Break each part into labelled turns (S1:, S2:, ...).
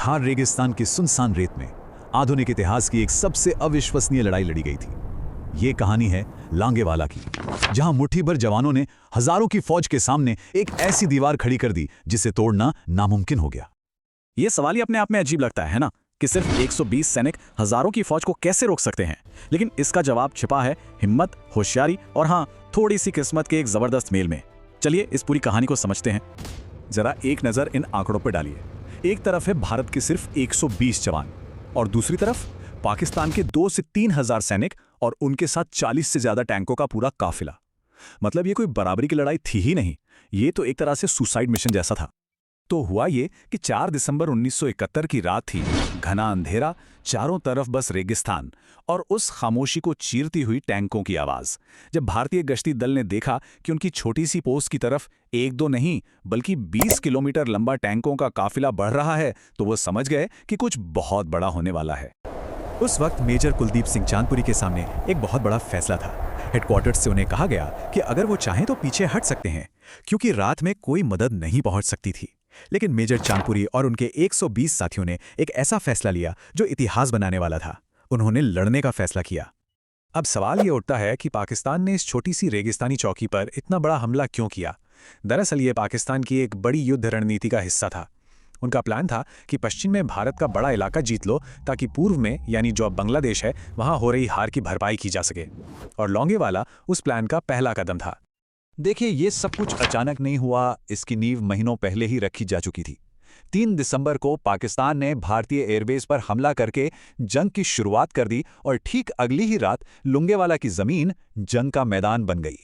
S1: थार रेगिस्तान की सुनसान रेत में आधुनिक इतिहास की एक सबसे अविश्वसनीय लड़ाई लड़ी गई थी। ये कहानी है लोंगेवाला की, जहां मुट्ठी भर जवानों ने हजारों की फौज के सामने एक ऐसी दीवार खड़ी कर दी जिसे तोड़ना नामुमकिन हो गया।
S2: ये सवाल ही अपने आप में अजीब लगता है ना, कि सिर्फ 120 सैनिक हजारों की फौज को कैसे रोक सकते हैं। लेकिन इसका जवाब छिपा है हिम्मत, होशियारी और हाँ, थोड़ी सी किस्मत के एक जबरदस्त मेल में। चलिए इस पूरी कहानी को समझते हैं।
S1: जरा एक नजर इन आंकड़ों पर डालिए। एक तरफ है भारत के सिर्फ 120 जवान और दूसरी तरफ पाकिस्तान के 2 से 3 हजार सैनिक और उनके साथ 40 से ज्यादा टैंकों का पूरा काफिला। मतलब ये कोई बराबरी की लड़ाई थी ही नहीं, ये तो एक तरह से सुसाइड मिशन जैसा था। तो हुआ ये कि 4 दिसंबर 1971 की रात थी। घना अंधेरा, चारों तरफ बस रेगिस्तान और उस खामोशी को चीरती हुई टैंकों की आवाज। जब भारतीय गश्ती दल ने देखा कि उनकी छोटी सी पोस्ट की तरफ 1-2 नहीं बल्कि 20 किलोमीटर लंबा टैंकों का काफिला बढ़ रहा है, तो वो समझ गए कि कुछ बहुत बड़ा होने वाला है।
S3: उस वक्त मेजर कुलदीप सिंह चांदपुरी के सामने एक बहुत बड़ा फैसला था। हेडक्वार्टर्स से उन्हें कहा गया कि अगर वो चाहें तो पीछे हट सकते हैं, क्योंकि रात में कोई मदद नहीं पहुंच सकती थी। लेकिन मेजर चांदपुरी और उनके 120 साथियों ने एक ऐसा फैसला लिया जो इतिहास बनाने वाला था। उन्होंने लड़ने का फैसला किया। अब सवाल ये उठता है कि पाकिस्तान ने इस छोटी सी रेगिस्तानी चौकी पर इतना बड़ा हमला क्यों किया। दरअसल ये पाकिस्तान की एक बड़ी युद्ध रणनीति का हिस्सा था। उनका प्लान था कि पश्चिम में भारत का बड़ा इलाका जीत लो, ताकि पूर्व में यानी जो अब बांग्लादेश है वहां हो रही हार की भरपाई की जा सके। और लोंगेवाला उस प्लान का पहला कदम था।
S1: देखिए, ये सब कुछ अचानक नहीं हुआ, इसकी नींव महीनों पहले ही रखी जा चुकी थी। 3 दिसंबर को पाकिस्तान ने भारतीय एयरबेस पर हमला करके जंग की शुरुआत कर दी और ठीक अगली ही रात लोंगेवाला की जमीन जंग का मैदान बन गई।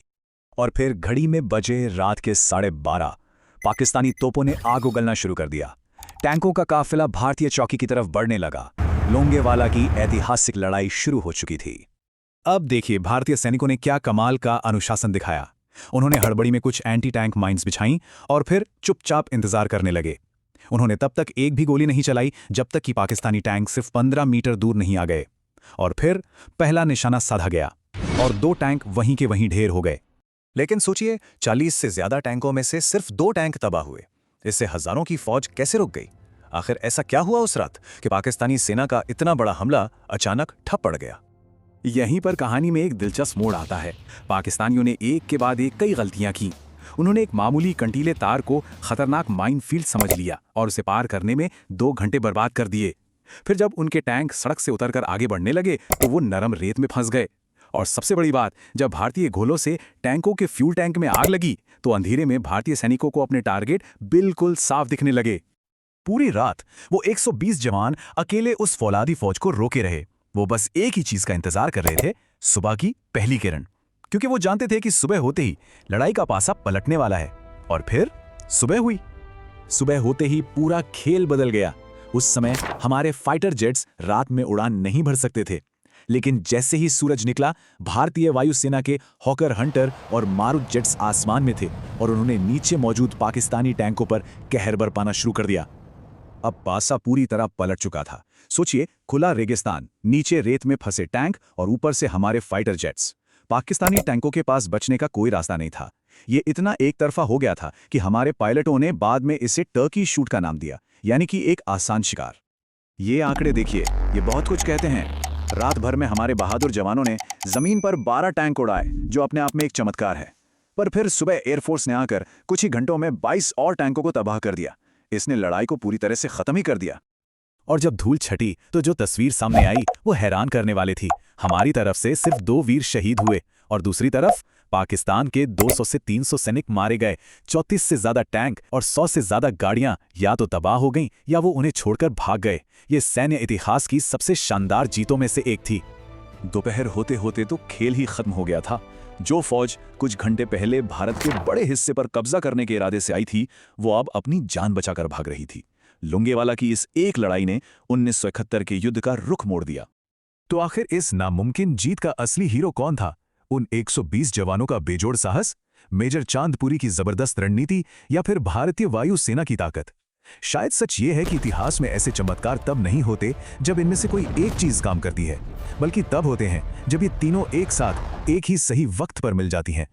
S1: और फिर घड़ी में बजे रात के 12:30 पाकिस्तानी तोपों ने आग उगलना शुरू कर दिया। टैंकों का काफिला भारतीय चौकी की तरफ बढ़ने लगा। लोंगेवाला की ऐतिहासिक लड़ाई शुरू हो चुकी थी। अब देखिए भारतीय सैनिकों ने क्या कमाल का अनुशासन दिखाया। उन्होंने हड़बड़ी में कुछ एंटी टैंक माइंस बिछाईं और फिर चुपचाप इंतजार करने लगे। उन्होंने तब तक एक भी गोली नहीं चलाई जब तक कि पाकिस्तानी टैंक सिर्फ 15 मीटर दूर नहीं आ गए। और फिर पहला निशाना साधा गया और 2 टैंक वहीं के वहीं ढेर हो गए। लेकिन सोचिए, 40 से ज्यादा टैंकों में से सिर्फ 2 टैंक तबाह हुए। इससे हजारों की फौज कैसे रुक गई? आखिर ऐसा क्या हुआ उस रात कि पाकिस्तानी सेना का इतना बड़ा हमला अचानक ठप पड़ गया?
S2: यहीं पर कहानी में एक दिलचस्प मोड़ आता है। पाकिस्तानियों ने एक के बाद एक कई गलतियां की। उन्होंने एक मामूली कंटीले तार को खतरनाक माइनफील्ड समझ लिया और उसे पार करने में 2 घंटे बर्बाद कर दिए। फिर जब उनके टैंक सड़क से उतरकर आगे बढ़ने लगे तो वो नरम रेत में फंस गए। और सबसे बड़ी बात, जब भारतीय गोलों से टैंकों के फ्यूल टैंक में आग लगी तो अंधेरे में भारतीय सैनिकों को अपने टारगेट बिल्कुल साफ दिखने लगे।
S3: पूरी रात वो 120 जवान अकेले उस फौलादी फौज को रोके रहे। वो बस एक ही चीज का इंतजार कर रहे थे, सुबह की पहली किरण, क्योंकि वो जानते थे कि सुबह होते ही लड़ाई का पासा पलटने वाला है। और फिर सुबह हुई।
S2: सुबह होते ही पूरा खेल बदल गया। उस समय हमारे फाइटर जेट्स रात में उड़ान नहीं भर सकते थे, लेकिन जैसे ही सूरज निकला, भारतीय वायुसेना के हॉकर हंटर और मारुत जेट्स आसमान में थे और उन्होंने नीचे मौजूद पाकिस्तानी टैंकों पर कहर बरपाना शुरू कर दिया।
S1: अब पासा पूरी तरह पलट चुका था। सोचिए, खुला रेगिस्तान, नीचे रेत में फंसे टैंक और ऊपर से हमारे फाइटर जेट्स। पाकिस्तानी टैंकों के पास बचने का कोई रास्ता नहीं था। ये इतना एक तरफा हो गया था कि हमारे पायलटों ने बाद में इसे टर्की शूट का नाम दिया, यानी कि एक आसान शिकार। ये आंकड़े देखिए, ये बहुत कुछ कहते हैं। रात भर में हमारे बहादुर जवानों ने जमीन पर 12 टैंक उड़ाए, जो अपने आप में एक चमत्कार है। पर फिर सुबह एयरफोर्स ने आकर कुछ ही घंटों में 22 और टैंकों को तबाह कर दिया। इसने लड़ाई को पूरी तरह से खत्म ही कर दिया।
S3: और जब धूल छटी तो जो तस्वीर सामने आई वो हैरान करने वाली थी। हमारी तरफ से सिर्फ 2 वीर शहीद हुए और दूसरी तरफ पाकिस्तान के 200 से 300 सैनिक मारे गए। 34 से ज्यादा टैंक और 100 से ज्यादा गाड़ियां या तो तबाह हो गईं या वो उन्हें छोड़कर भाग गए। ये सैन्य इतिहास की सबसे शानदार जीतों में से एक थी।
S1: दोपहर होते होते तो खेल ही खत्म हो गया था। जो फौज कुछ घंटे पहले भारत के बड़े हिस्से पर कब्जा करने के इरादे से आई थी, वो अब अपनी जान बचाकर भाग रही थी। लोंगेवाला की इस एक लड़ाई ने 1971 के युद्ध का रुख मोड़ दिया।
S3: तो आखिर इस नामुमकिन जीत का असली हीरो कौन था? उन 120 जवानों का बेजोड़ साहस, मेजर चांदपुरी की जबरदस्त रणनीति, या फिर भारतीय वायुसेना की ताकत? शायद सच ये है कि इतिहास में ऐसे चमत्कार तब नहीं होते जब इनमें से कोई एक चीज काम करती है, बल्कि तब होते हैं जब ये तीनों एक साथ एक ही सही वक्त पर मिल जाती हैं।